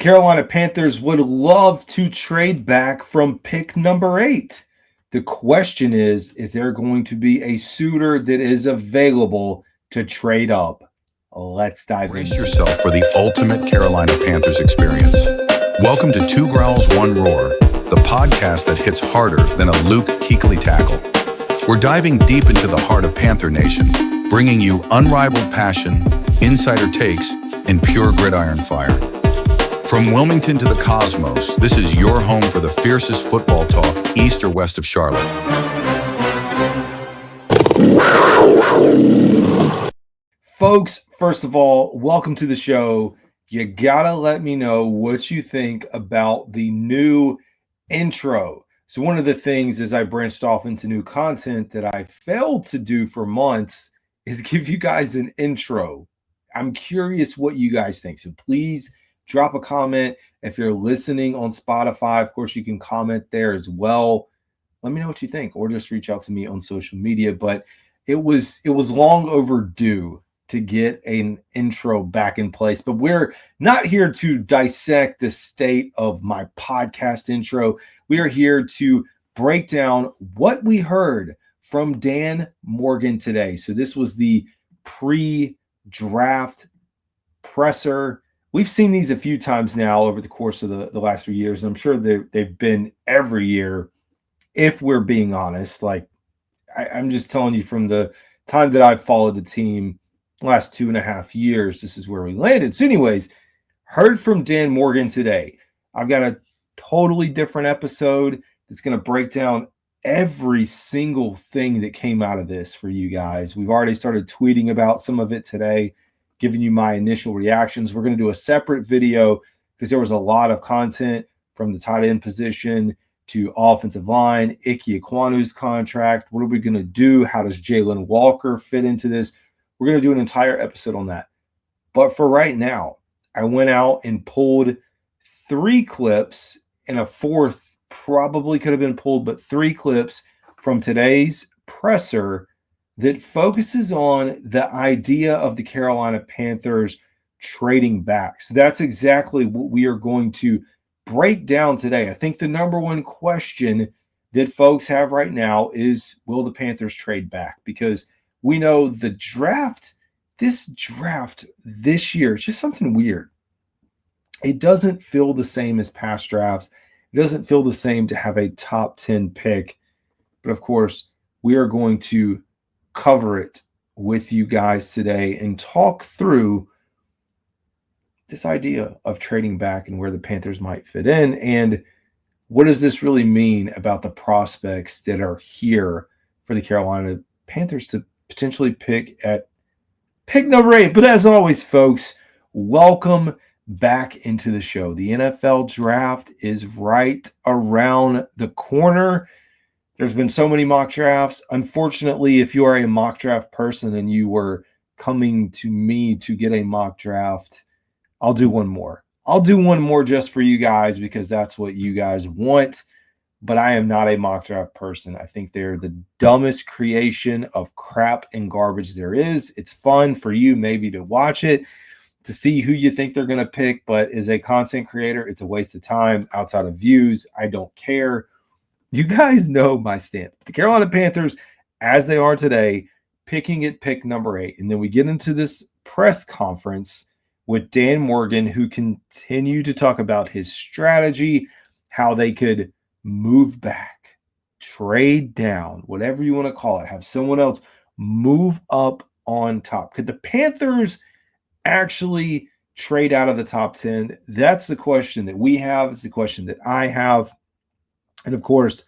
Carolina Panthers would love to trade back from pick number 8. The question is there going to be a suitor that is available to trade up? Let's dive in. Brace yourself for the ultimate Carolina Panthers experience. Welcome to Two Growls One Roar, the podcast that hits harder than a Luke Kuechly tackle. We're diving deep into the heart of Panther Nation, bringing you unrivaled passion, insider takes, and pure gridiron fire. From Wilmington to the cosmos, this is your home for the fiercest football talk east or west of Charlotte. Folks, first of all, welcome to the show. You gotta let me know what you think about the new intro. So one of the things as I branched off into new content that I failed to do for months is give you guys an intro. I'm curious what you guys think. So please drop a comment. If you're listening on Spotify, of course, you can comment there as well. Let me know what you think, or just reach out to me on social media. But it was long overdue to get an intro back in place. But we're not here to dissect the state of my podcast intro. We are here to break down what we heard from Dan Morgan today. So this was the pre-draft presser. We've seen these a few times now over the course of the last few years. And I'm sure they've been every year, if we're being honest. Like, I'm just telling you, from the time that I've followed the team, last 2.5 years, this is where we landed. So anyways, heard from Dan Morgan today. I've got a totally different episode that's going to break down every single thing that came out of this for you guys. We've already started tweeting about some of it today, giving you my initial reactions. We're going to do a separate video because there was a lot of content from the tight end position to offensive line, Ike Ekwonu's contract. What are we going to do? How does Jalen Walker fit into this? We're going to do an entire episode on that. But for right now, I went out and pulled 3 clips, and a 4th probably could have been pulled, but 3 clips from today's presser that focuses on the idea of the Carolina Panthers trading back. So that's exactly what we are going to break down today. I think the number one question that folks have right now is, will the Panthers trade back? Because we know the draft, this year, it's just something weird. It doesn't feel the same as past drafts. It doesn't feel the same to have a top 10 pick. But of course, we are going to cover it with you guys today and talk through this idea of trading back and where the Panthers might fit in, and what does this really mean about the prospects that are here for the Carolina Panthers to potentially pick at pick number 8. But as always, folks, welcome back into the show. The NFL draft is right around the corner. There's been so many mock drafts. Unfortunately, if you are a mock draft person and you were coming to me to get a mock draft, I'll do one more. I'll do one more just for you guys because that's what you guys want. But I am not a mock draft person. I think they're the dumbest creation of crap and garbage there is. It's fun for you maybe to watch it, to see who you think they're going to pick. But as a content creator, it's a waste of time. Outside of views, I don't care. You guys know my stance. The Carolina Panthers, as they are today, picking at pick number 8. And then we get into this press conference with Dan Morgan, who continued to talk about his strategy, how they could move back, trade down, whatever you want to call it, have someone else move up on top. Could the Panthers actually trade out of the top 10? That's the question that we have. It's the question that I have. And of course,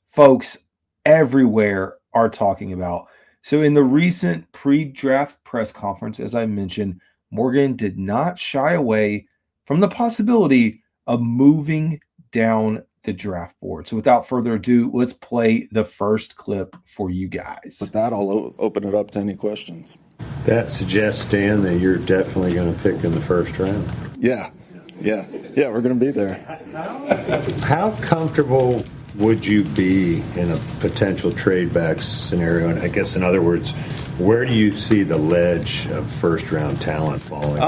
folks everywhere are talking about. So in the recent pre-draft press conference, as I mentioned, Morgan did not shy away from the possibility of moving down the draft board. So without further ado, let's play the first clip for you guys. With that, I'll open it up to any questions. That suggests, Dan, that you're definitely going to pick in the first round. Yeah, we're going to be there. How comfortable would you be in a potential trade back scenario? And I guess, in other words, where do you see the ledge of first round talent falling?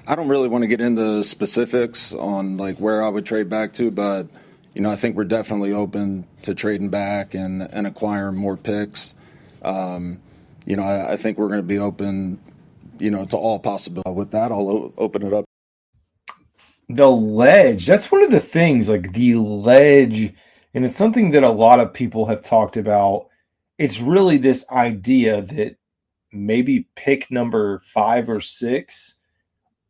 I don't really want to get into specifics on like where I would trade back to, but I think we're definitely open to trading back and acquiring more picks. I think we're going to be open, to all possibilities. With that, I'll open it up. The ledge, that's one of the things, like the ledge, and it's something that a lot of people have talked about. It's really this idea that maybe pick number 5 or 6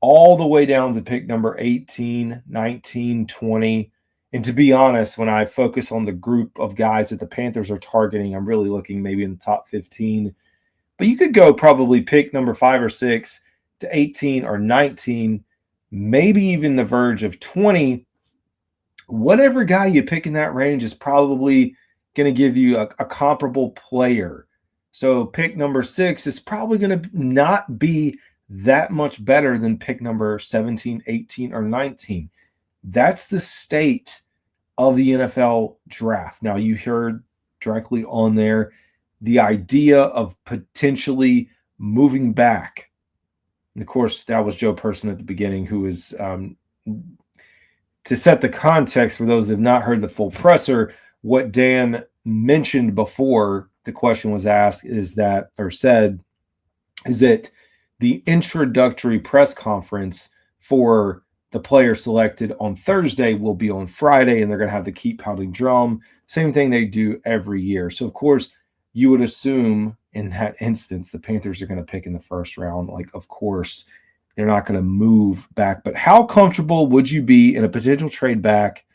all the way down to pick number 18, 19, 20. And to be honest, when I focus on the group of guys that the Panthers are targeting, I'm really looking maybe in the top 15. But you could go probably pick number 5 or 6 to 18 or 19, maybe even the verge of 20. Whatever guy you pick in that range is probably going to give you a comparable player. So pick number 6 is probably going to not be that much better than pick number 17, 18, or 19. That's the state of the NFL draft. Now, you heard directly on there the idea of potentially moving back. And of course, that was Joe Person at the beginning, who was, to set the context for those that have not heard the full presser, what Dan mentioned before the question was asked is that the introductory press conference for the player selected on Thursday will be on Friday, and they're going to have the keep pounding drum. Same thing they do every year. So, of course, you would assume in that instance the Panthers are going to pick in the first round. Like, of course, they're not going to move back. But how comfortable would you be in a potential trade back?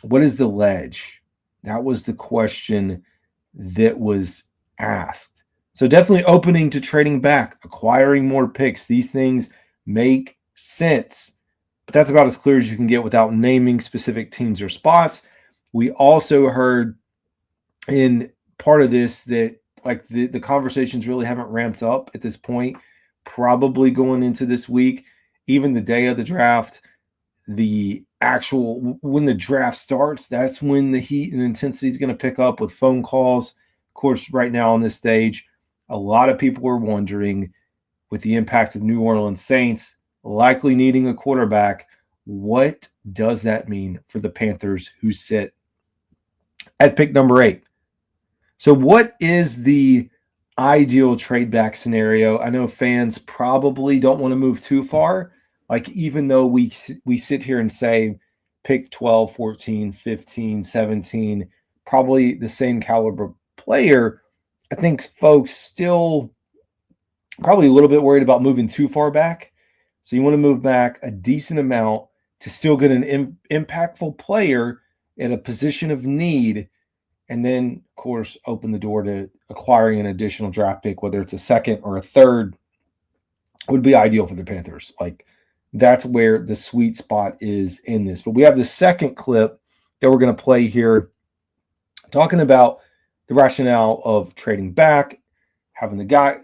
What is the ledge? That was the question that was asked. So definitely opening to trading back, acquiring more picks. These things make sense. But that's about as clear as you can get without naming specific teams or spots. We also heard in part of this that like the conversations really haven't ramped up at this point, probably going into this week, even the day of the draft. The actual, when the draft starts, that's when the heat and intensity is going to pick up with phone calls. Of course, right now on this stage, a lot of people are wondering, with the impact of New Orleans Saints likely needing a quarterback, what does that mean for the Panthers, who sit at pick number 8? So what is the ideal trade back scenario? I know fans probably don't want to move too far. Like, even though we sit here and say pick 12, 14, 15, 17, probably the same caliber player, I think folks still probably a little bit worried about moving too far back. So you want to move back a decent amount to still get an impactful player at a position of need, and then, of course, open the door to acquiring an additional draft pick, whether it's a second or a third, would be ideal for the Panthers. Like, that's where the sweet spot is in this. But we have the second clip that we're going to play here, talking about the rationale of trading back, having the guy.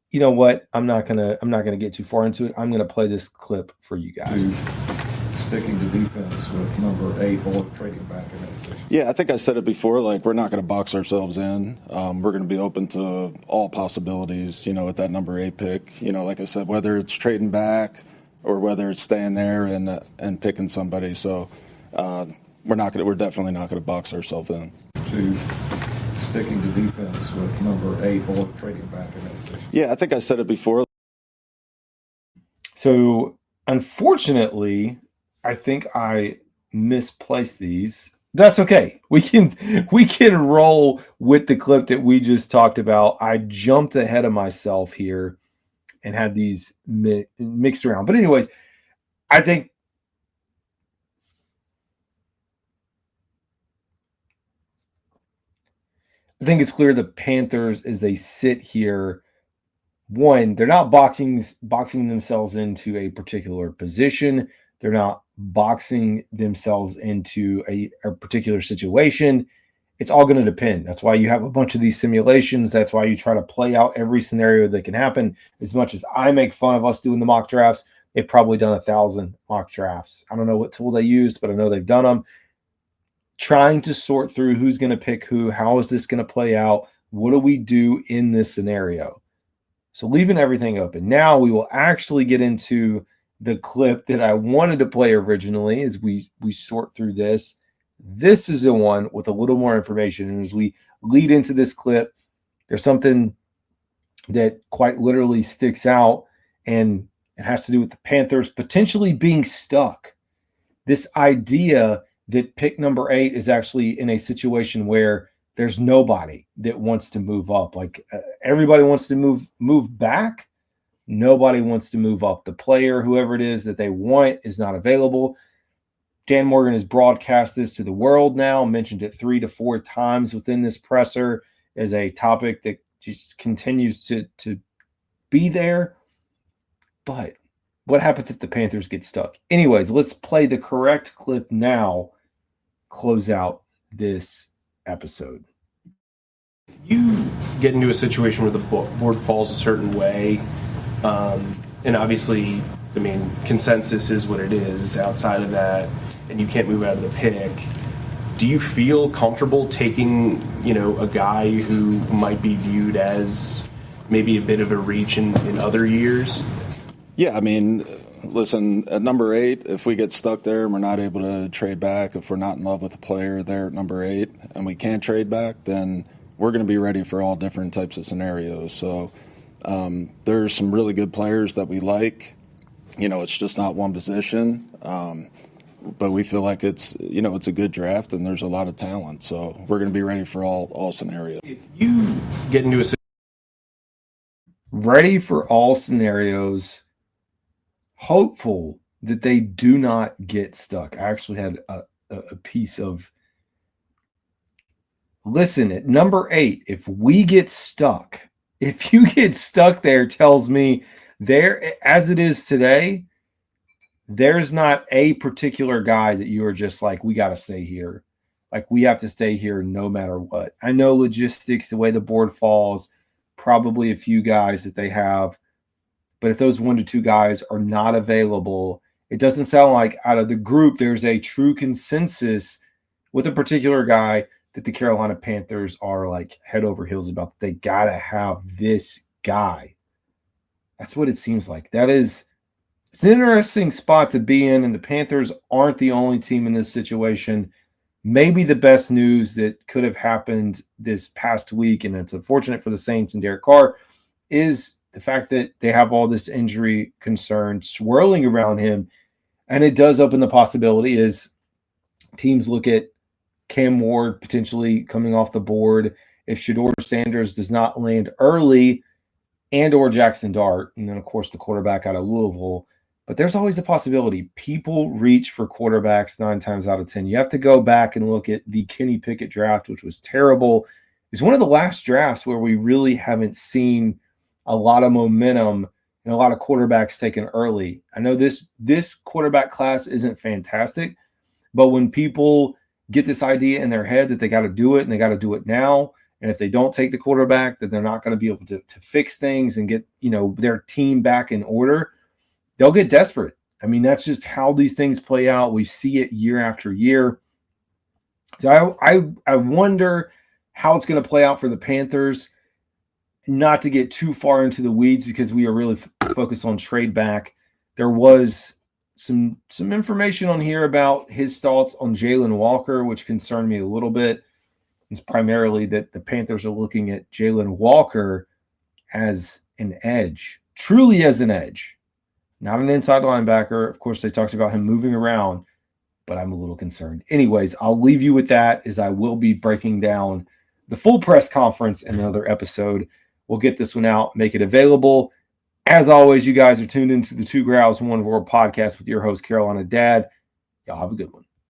You know what? I'm not gonna get too far into it. I'm gonna play this clip for you guys. Sticking to defense with number 8 or trading back in it. Yeah, I think I said it before. Like, we're not going to box ourselves in. We're going to be open to all possibilities. With that number 8 pick. Like I said, whether it's trading back or whether it's staying there and picking somebody. So we're definitely not going to box ourselves in. To sticking to defense with number 8 or trading back in it. Yeah, I think I said it before. So unfortunately, I think I misplaced these. That's okay. We can roll with the clip that we just talked about. I jumped ahead of myself here and had these mixed around. But anyways, I think it's clear the Panthers, as they sit here, one, they're not boxing themselves into a particular position. They're not boxing themselves into a particular situation. It's all going to depend. That's why you have a bunch of these simulations. That's why you try to play out every scenario that can happen. As much as I make fun of us doing the mock drafts, they've probably done 1,000 mock drafts. I don't know what tool they use, but I know they've done them. Trying to sort through who's going to pick who, how is this going to play out, what do we do in this scenario? So leaving everything open. Now we will actually get into the clip that I wanted to play originally as we sort through this. This is the one with a little more information. And as we lead into this clip, there's something that quite literally sticks out, and it has to do with the Panthers potentially being stuck. This idea that pick number 8 is actually in a situation where there's nobody that wants to move up. Like everybody wants to move back. Nobody wants to move up. The player, whoever it is that they want, is not available. Dan Morgan has broadcast this to the world now, mentioned it 3 to 4 times within this presser as a topic that just continues to be there. But what happens if the Panthers get stuck? Anyways, let's play the correct clip now, close out this episode. You get into a situation where the board falls a certain way, and obviously, I mean, consensus is what it is. Outside of that, and you can't move out of the pick, do you feel comfortable taking, a guy who might be viewed as maybe a bit of a reach in other years? Yeah, I mean, listen, at number 8, if we get stuck there and we're not able to trade back, if we're not in love with the player there at number 8 and we can't trade back, then we're going to be ready for all different types of scenarios. So there's some really good players that we like. It's just not one position. But we feel like it's a good draft and there's a lot of talent. So we're going to be ready for all scenarios. If you get into a Ready for all scenarios, hopeful that they do not get stuck. I actually had a piece of, listen, at number 8, if we get stuck, if you get stuck there, tells me there, as it is today, there's not a particular guy that you are just like, we got to stay here. Like, we have to stay here no matter what. I know logistics, the way the board falls, probably a few guys that they have. But if those 1 to 2 guys are not available, it doesn't sound like out of the group there's a true consensus with a particular guy that the Carolina Panthers are like head over heels about. They got to have this guy. That's what it seems like. It's an interesting spot to be in, and the Panthers aren't the only team in this situation. Maybe the best news that could have happened this past week, and it's unfortunate for the Saints and Derek Carr, is the fact that they have all this injury concern swirling around him. And it does open the possibility as teams look at Cam Ward potentially coming off the board. If Shedeur Sanders does not land early, and or Jackson Dart, and then, of course, the quarterback out of Louisville. But there's always a possibility. People reach for quarterbacks 9 times out of 10. You have to go back and look at the Kenny Pickett draft, which was terrible. It's one of the last drafts where we really haven't seen a lot of momentum and a lot of quarterbacks taken early. I know this quarterback class isn't fantastic, but when people get this idea in their head that they got to do it and they got to do it now, and if they don't take the quarterback, then they're not going to be able to fix things and get their team back in order, they'll get desperate. I mean, that's just how these things play out. We see it year after year. So I wonder how it's going to play out for the Panthers. Not to get too far into the weeds because we are really focused on trade back. There was some information on here about his thoughts on Jalen Walker, which concerned me a little bit. It's primarily that the Panthers are looking at Jalen Walker as an edge, truly as an edge, not an inside linebacker. Of course, they talked about him moving around, but I'm a little concerned. Anyways, I'll leave you with that as I will be breaking down the full press conference in another episode. We'll get this one out, make it available. As always, you guys are tuned into the Two Growls One Roar podcast with your host, Carolina Dad. Y'all have a good one.